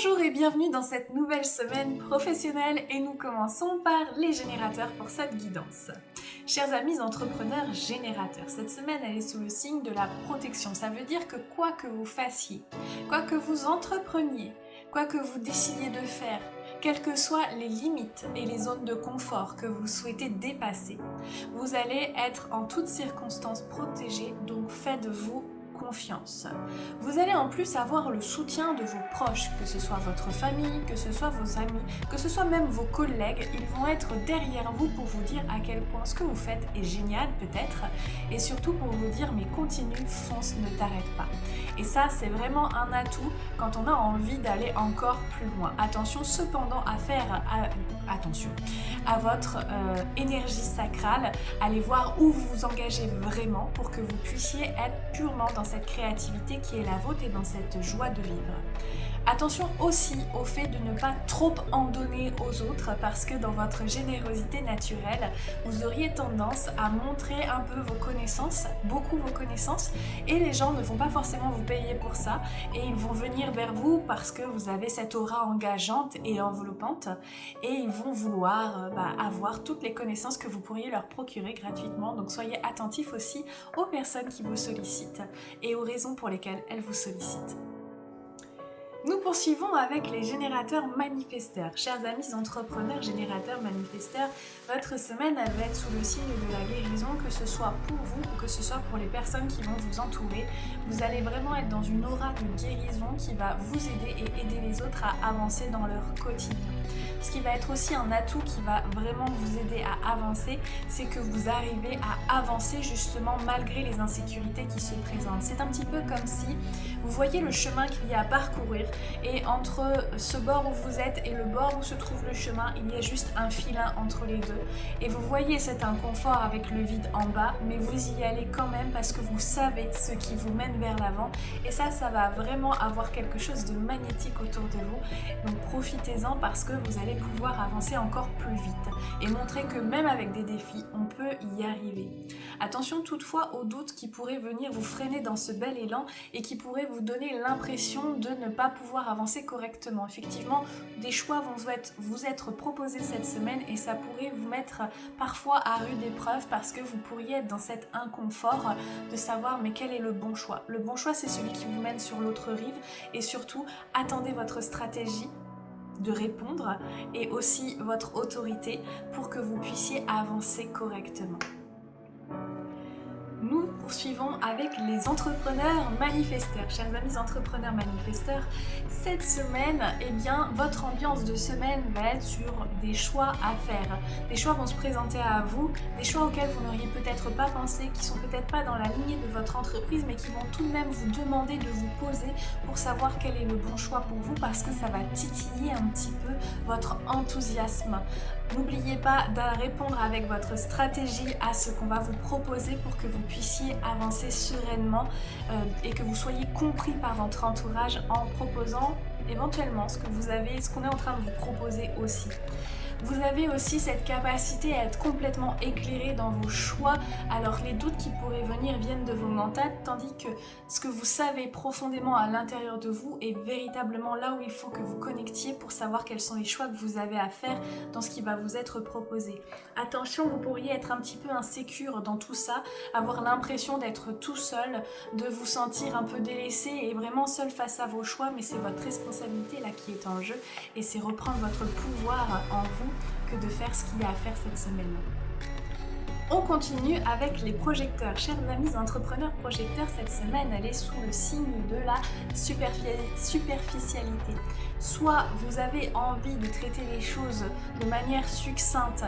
Bonjour et bienvenue dans cette nouvelle semaine professionnelle et nous commençons par les générateurs pour cette guidance. Chers amis entrepreneurs générateurs, cette semaine elle est sous le signe de la protection. Ça veut dire que quoi que vous fassiez, quoi que vous entrepreniez, quoi que vous décidiez de faire, quelles que soient les limites et les zones de confort que vous souhaitez dépasser, vous allez être en toutes circonstances protégés, donc faites-vous confiance. Vous allez en plus avoir le soutien de vos proches, que ce soit votre famille, que ce soit vos amis, que ce soit même vos collègues, ils vont être derrière vous pour vous dire à quel point ce que vous faites est génial peut-être, et surtout pour vous dire mais continue, fonce, ne t'arrête pas. Et ça c'est vraiment un atout quand on a envie d'aller encore plus loin. Attention cependant attention à votre énergie sacrale, allez voir où vous vous engagez vraiment pour que vous puissiez être purement dans cette créativité qui est la vôtre et dans cette joie de vivre. Attention aussi au fait de ne pas trop en donner aux autres parce que dans votre générosité naturelle, vous auriez tendance à montrer un peu vos connaissances, beaucoup vos connaissances, et les gens ne vont pas forcément vous payer pour ça et ils vont venir vers vous parce que vous avez cette aura engageante et enveloppante et ils vont vouloir avoir toutes les connaissances que vous pourriez leur procurer gratuitement. Donc soyez attentifs aussi aux personnes qui vous sollicitent et aux raisons pour lesquelles elles vous sollicitent. Nous poursuivons avec les générateurs manifesteurs. Chers amis entrepreneurs, générateurs, manifesteurs, votre semaine elle va être sous le signe de la guérison, que ce soit pour vous ou que ce soit pour les personnes qui vont vous entourer. Vous allez vraiment être dans une aura de guérison qui va vous aider et aider les autres à avancer dans leur quotidien. Ce qui va être aussi un atout qui va vraiment vous aider à avancer, c'est que vous arrivez à avancer justement malgré les insécurités qui se présentent. C'est un petit peu comme si vous voyez le chemin qu'il y a à parcourir et entre ce bord où vous êtes et le bord où se trouve le chemin, il y a juste un filin entre les deux. Et vous voyez cet inconfort avec le vide en bas, mais vous y allez quand même parce que vous savez ce qui vous mène vers l'avant. Et ça va vraiment avoir quelque chose de magnétique autour de vous. Donc profitez-en parce que vous allez pouvoir avancer encore plus vite et montrer que même avec des défis, on peut y arriver. Attention toutefois aux doutes qui pourraient venir vous freiner dans ce bel élan et qui pourraient vous donner l'impression de ne pas pouvoir avancer correctement. Effectivement, des choix vont vous être proposés cette semaine et ça pourrait vous mettre parfois à rude épreuve parce que vous pourriez être dans cet inconfort de savoir mais quel est le bon choix. Le bon choix, c'est celui qui vous mène sur l'autre rive et surtout, attendez votre stratégie de répondre et aussi votre autorité pour que vous puissiez avancer correctement. Nous poursuivons avec les entrepreneurs manifesteurs. Chers amis entrepreneurs manifesteurs, cette semaine, votre ambiance de semaine va être sur des choix à faire. Des choix vont se présenter à vous, des choix auxquels vous n'auriez peut-être pas pensé, qui sont peut-être pas dans la lignée de votre entreprise, mais qui vont tout de même vous demander de vous poser pour savoir quel est le bon choix pour vous, parce que ça va titiller un petit peu votre enthousiasme. N'oubliez pas de répondre avec votre stratégie à ce qu'on va vous proposer pour que vous puissiez avancer sereinement et que vous soyez compris par votre entourage en proposant éventuellement ce qu'on est en train de vous proposer aussi. Vous avez aussi cette capacité à être complètement éclairé dans vos choix, alors les doutes qui pourraient venir viennent de vos mentales, tandis que ce que vous savez profondément à l'intérieur de vous est véritablement là où il faut que vous connectiez pour savoir quels sont les choix que vous avez à faire dans ce qui va vous être proposé. Attention, vous pourriez être un petit peu insécure dans tout ça, avoir l'impression d'être tout seul, de vous sentir un peu délaissé et vraiment seul face à vos choix, mais c'est votre responsabilité là qui est en jeu et c'est reprendre votre pouvoir en vous que de faire ce qu'il y a à faire cette semaine. On continue avec les projecteurs. Chers amis entrepreneurs projecteurs, cette semaine elle est sous le signe de la superficialité. Soit vous avez envie de traiter les choses de manière succincte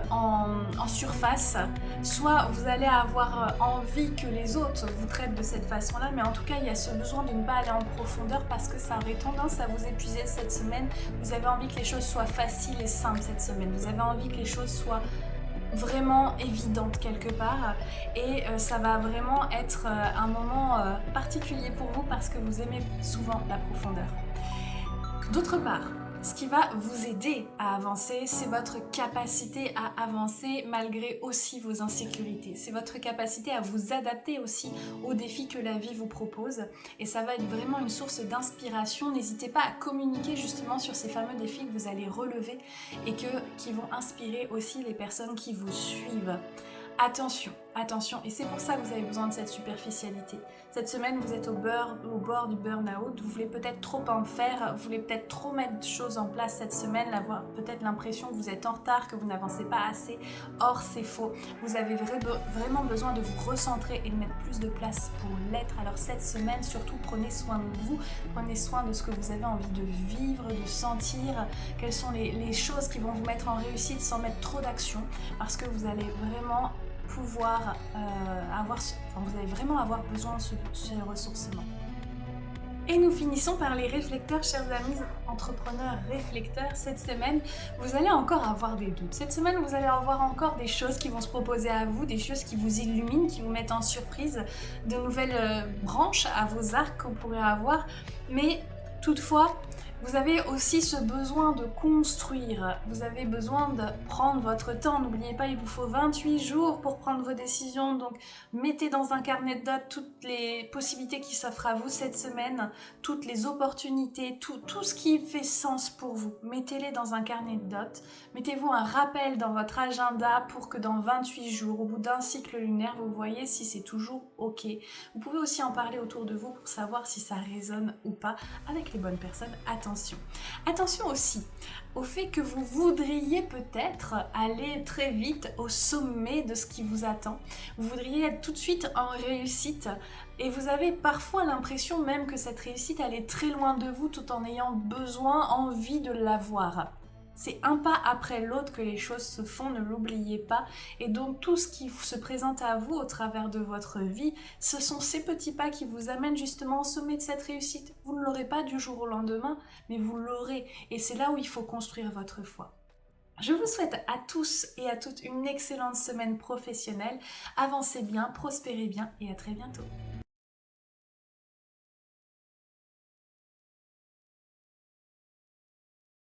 en surface, soit vous allez avoir envie que les autres vous traitent de cette façon-là, mais en tout cas il y a ce besoin de ne pas aller en profondeur parce que ça aurait tendance à vous épuiser cette semaine. Vous avez envie que les choses soient faciles et simples cette semaine. Vous avez envie que les choses soient vraiment évidente quelque part et ça va vraiment être un moment particulier pour vous parce que vous aimez souvent la profondeur. D'autre part, Ce qui va vous aider à avancer, c'est votre capacité à avancer malgré aussi vos insécurités. C'est votre capacité à vous adapter aussi aux défis que la vie vous propose. Et ça va être vraiment une source d'inspiration. N'hésitez pas à communiquer justement sur ces fameux défis que vous allez relever et qui vont inspirer aussi les personnes qui vous suivent. Attention, attention, et c'est pour ça que vous avez besoin de cette superficialité. Cette semaine, vous êtes au bord du burn-out, vous voulez peut-être trop en faire, vous voulez peut-être trop mettre de choses en place cette semaine, avoir peut-être l'impression que vous êtes en retard, que vous n'avancez pas assez. Or, c'est faux. Vous avez vraiment besoin de vous recentrer et de mettre plus de place pour l'être. Alors cette semaine, surtout, prenez soin de vous, prenez soin de ce que vous avez envie de vivre, de sentir, quelles sont les choses qui vont vous mettre en réussite sans mettre trop d'action, parce que vous allez vraiment pouvoir vous allez vraiment avoir besoin de ce ressourcement. Et nous finissons par les réflecteurs, chers amis entrepreneurs réflecteurs. Cette semaine, vous allez encore avoir des doutes. Cette semaine, vous allez avoir encore des choses qui vont se proposer à vous, des choses qui vous illuminent, qui vous mettent en surprise, de nouvelles branches à vos arcs qu'on pourrait avoir. Mais toutefois, vous avez aussi ce besoin de construire, vous avez besoin de prendre votre temps. N'oubliez pas, il vous faut 28 jours pour prendre vos décisions. Donc, mettez dans un carnet de notes toutes les possibilités qui s'offrent à vous cette semaine, toutes les opportunités, tout ce qui fait sens pour vous. Mettez-les dans un carnet de notes. Mettez-vous un rappel dans votre agenda pour que dans 28 jours, au bout d'un cycle lunaire, vous voyez si c'est toujours OK. Vous pouvez aussi en parler autour de vous pour savoir si ça résonne ou pas avec les bonnes personnes. Attention aussi au fait que vous voudriez peut-être aller très vite au sommet de ce qui vous attend. Vous voudriez être tout de suite en réussite et vous avez parfois l'impression même que cette réussite elle est très loin de vous tout en ayant envie de l'avoir. C'est un pas après l'autre que les choses se font, ne l'oubliez pas. Et donc tout ce qui se présente à vous au travers de votre vie, ce sont ces petits pas qui vous amènent justement au sommet de cette réussite. Vous ne l'aurez pas du jour au lendemain, mais vous l'aurez. Et c'est là où il faut construire votre foi. Je vous souhaite à tous et à toutes une excellente semaine professionnelle. Avancez bien, prospérez bien et à très bientôt.